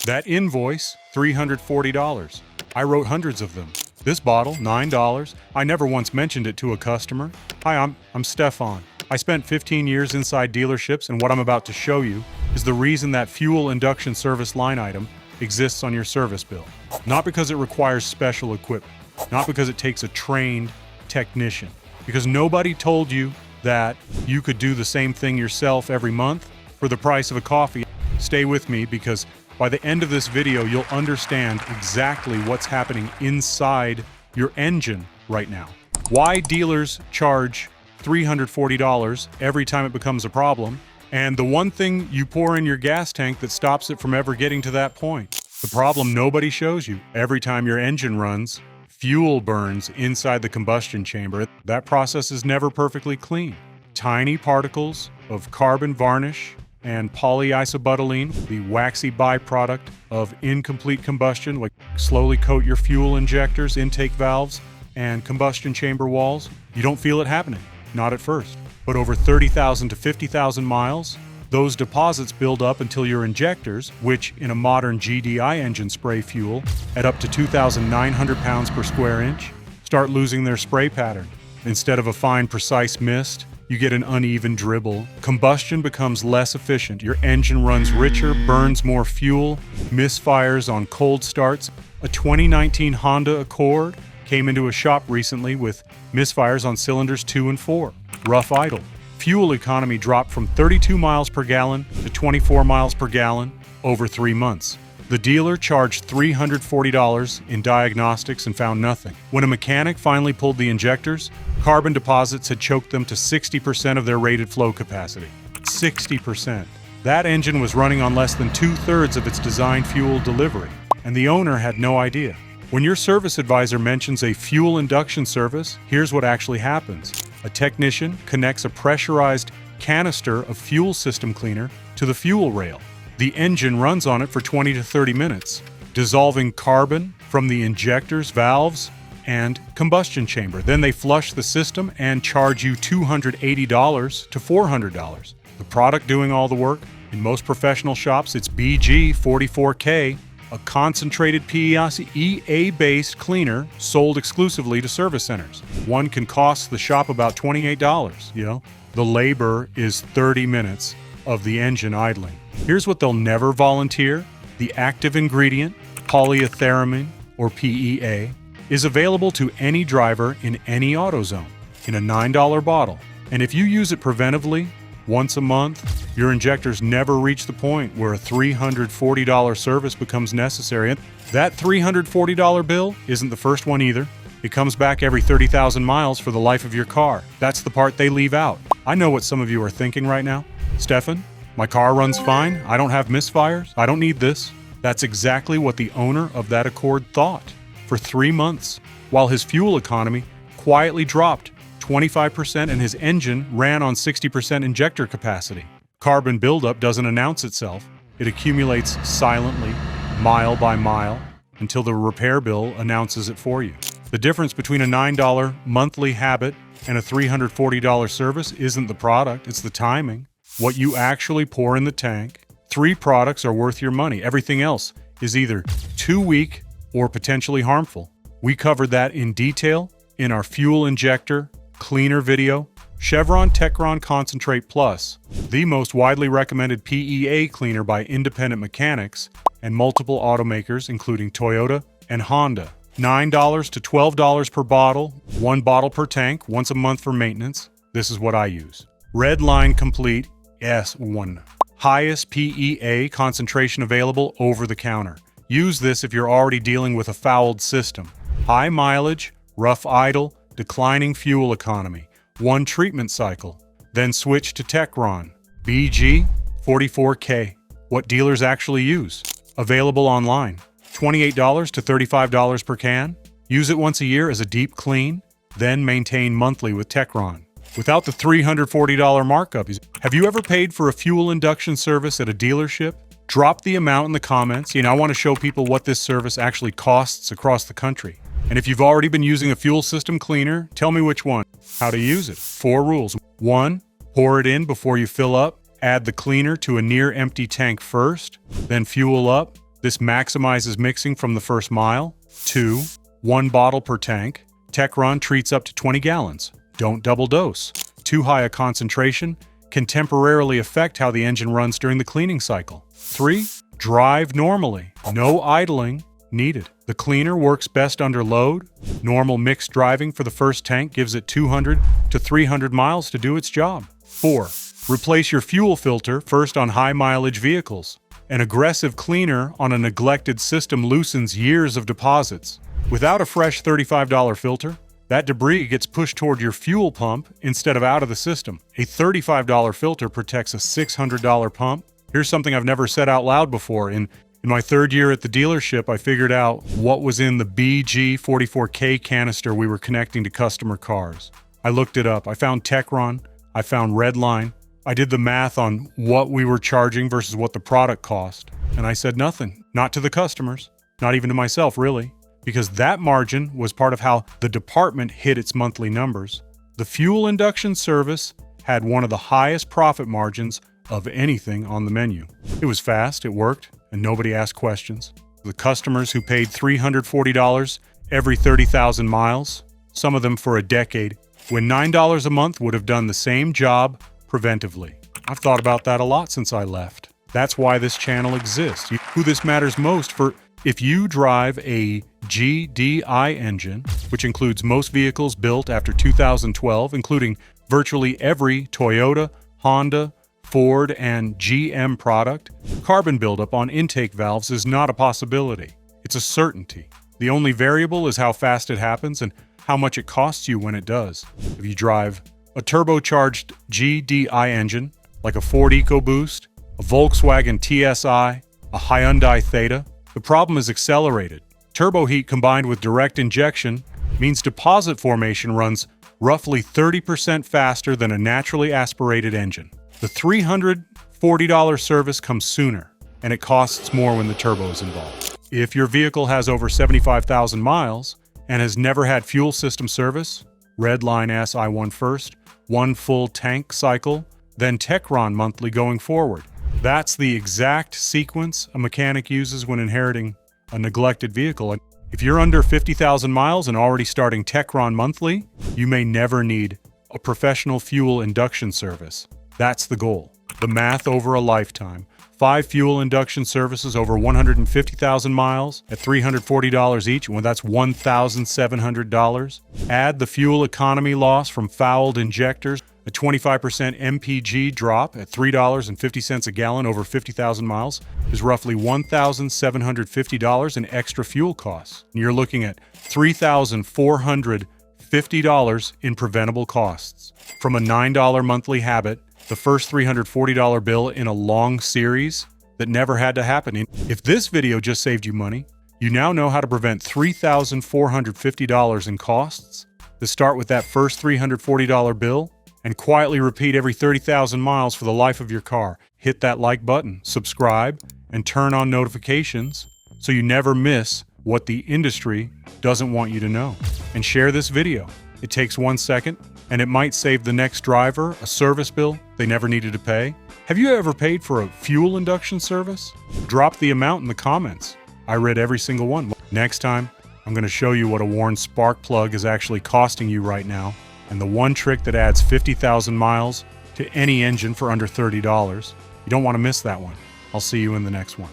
That invoice, $340. I wrote hundreds of them. This bottle, $9. I never once mentioned it to a customer. Hi, I'm Stefan. I spent 15 years inside dealerships, and what I'm about to show you is the reason that fuel induction service line item exists on your service bill. Not because it requires special equipment, not because it takes a trained technician, because nobody told you that you could do the same thing yourself every month for the price of a coffee. Stay with me, because by the end of this video, you'll understand exactly what's happening inside your engine right now. Why dealers charge $340 every time it becomes a problem, and the one thing you pour in your gas tank that stops it from ever getting to that point. The problem nobody shows you: every time your engine runs, fuel burns inside the combustion chamber. That process is never perfectly clean. Tiny particles of carbon varnish and polyisobutylene, the waxy byproduct of incomplete combustion, like slowly coat your fuel injectors, intake valves, and combustion chamber walls. You don't feel it happening, not at first. But over 30,000 to 50,000 miles, those deposits build up until your injectors, which in a modern GDI engine spray fuel at up to 2,900 pounds per square inch, start losing their spray pattern. Instead of a fine, precise mist, you get an uneven dribble. Combustion becomes less efficient. Your engine runs richer, burns more fuel, misfires on cold starts. A 2019 Honda Accord came into a shop recently with misfires on cylinders 2 and 4. Rough idle. Fuel economy dropped from 32 miles per gallon to 24 miles per gallon over 3 months. The dealer charged $340 in diagnostics and found nothing. When a mechanic finally pulled the injectors, carbon deposits had choked them to 60% of their rated flow capacity. 60%. That engine was running on less than 2/3 of its design fuel delivery, and the owner had no idea. When your service advisor mentions a fuel induction service, here's what actually happens. A technician connects a pressurized canister of fuel system cleaner to the fuel rail. The engine runs on it for 20 to 30 minutes, dissolving carbon from the injectors, valves, and combustion chamber. Then they flush the system and charge you $280 to $400. The product doing all the work? In most professional shops, it's BG44K, a concentrated PEA-based cleaner sold exclusively to service centers. One can cost the shop about $28, The labor is 30 minutes of the engine idling. Here's what they'll never volunteer. The active ingredient, polyetheramine, or PEA, is available to any driver in any AutoZone in a $9 bottle. And if you use it preventively, once a month, your injectors never reach the point where a $340 service becomes necessary. And that $340 bill isn't the first one either. It comes back every 30,000 miles for the life of your car. That's the part they leave out. I know what some of you are thinking right now. Stefan, my car runs fine. I don't have misfires. I don't need this. That's exactly what the owner of that Accord thought for 3 months, while his fuel economy quietly dropped 25% and his engine ran on 60% injector capacity. Carbon buildup doesn't announce itself. It accumulates silently, mile by mile, until the repair bill announces it for you. The difference between a $9 monthly habit and a $340 service isn't the product, it's the timing. What you actually pour in the tank. 3 products are worth your money. Everything else is either too weak or potentially harmful. We covered that in detail in our fuel injector cleaner video. Chevron Techron Concentrate Plus, the most widely recommended PEA cleaner by independent mechanics and multiple automakers including Toyota and Honda. $9 to $12 per bottle, 1 bottle per tank, once a month for maintenance. This is what I use. Red Line Complete S1. Highest PEA concentration available over the counter. Use this if you're already dealing with a fouled system. High mileage, rough idle, declining fuel economy. 1 treatment cycle. Then switch to Techron. BG44K. What dealers actually use. Available online. $28 to $35 per can. Use it once a year as a deep clean, then maintain monthly with Techron. Without the $340 markup. Have you ever paid for a fuel induction service at a dealership? Drop the amount in the comments. I want to show people what this service actually costs across the country. And if you've already been using a fuel system cleaner, tell me which one. How to use it. 4 rules. 1, pour it in before you fill up. Add the cleaner to a near empty tank first, then fuel up. This maximizes mixing from the first mile. 2. 1 bottle per tank. Techron treats up to 20 gallons. Don't double dose. Too high a concentration can temporarily affect how the engine runs during the cleaning cycle. 3. Drive normally. No idling needed. The cleaner works best under load. Normal mixed driving for the first tank gives it 200 to 300 miles to do its job. 4. Replace your fuel filter first on high mileage vehicles. An aggressive cleaner on a neglected system loosens years of deposits. Without a fresh $35 filter, that debris gets pushed toward your fuel pump instead of out of the system. A $35 filter protects a $600 pump. Here's something I've never said out loud before. In my third year at the dealership, I figured out what was in the BG44K canister we were connecting to customer cars. I looked it up. I found Techron. I found Redline. I did the math on what we were charging versus what the product cost. And I said nothing. Not to the customers. Not even to myself, really. Because that margin was part of how the department hit its monthly numbers. The fuel induction service had one of the highest profit margins of anything on the menu. It was fast, it worked, and nobody asked questions. The customers who paid $340 every 30,000 miles, some of them for a decade, when $9 a month would have done the same job preventively. I've thought about that a lot since I left. That's why this channel exists. Who this matters most for if you drive a GDI engine, which includes most vehicles built after 2012, including virtually every Toyota, Honda, Ford, and GM product, carbon buildup on intake valves is not a possibility. It's a certainty. The only variable is how fast it happens and how much it costs you when it does. If you drive a turbocharged GDI engine, like a Ford EcoBoost, a Volkswagen TSI, a Hyundai Theta, the problem is accelerated. Turbo heat combined with direct injection means deposit formation runs roughly 30% faster than a naturally aspirated engine. The $340 service comes sooner, and it costs more when the turbo is involved. If your vehicle has over 75,000 miles and has never had fuel system service, Redline S I want first, 1 full tank cycle, then Techron monthly going forward. That's the exact sequence a mechanic uses when inheriting a neglected vehicle. If you're under 50,000 miles and already starting Techron monthly, you may never need a professional fuel induction service. That's the goal. The math over a lifetime. 5 fuel induction services over 150,000 miles at $340 each, well, that's $1,700. Add the fuel economy loss from fouled injectors, a 25% MPG drop at $3.50 a gallon over 50,000 miles is roughly $1,750 in extra fuel costs. And you're looking at $3,450 in preventable costs. From a $9 monthly habit, the first $340 bill in a long series that never had to happen. If this video just saved you money, you now know how to prevent $3,450 in costs to start with that first $340 bill and quietly repeat every 30,000 miles for the life of your car. Hit that like button, subscribe, and turn on notifications so you never miss what the industry doesn't want you to know. And share this video. It takes 1 second, and it might save the next driver a service bill they never needed to pay. Have you ever paid for a fuel induction service? Drop the amount in the comments. I read every single one. Next time, I'm going to show you what a worn spark plug is actually costing you right now, and the one trick that adds 50,000 miles to any engine for under $30. You don't want to miss that one. I'll see you in the next one.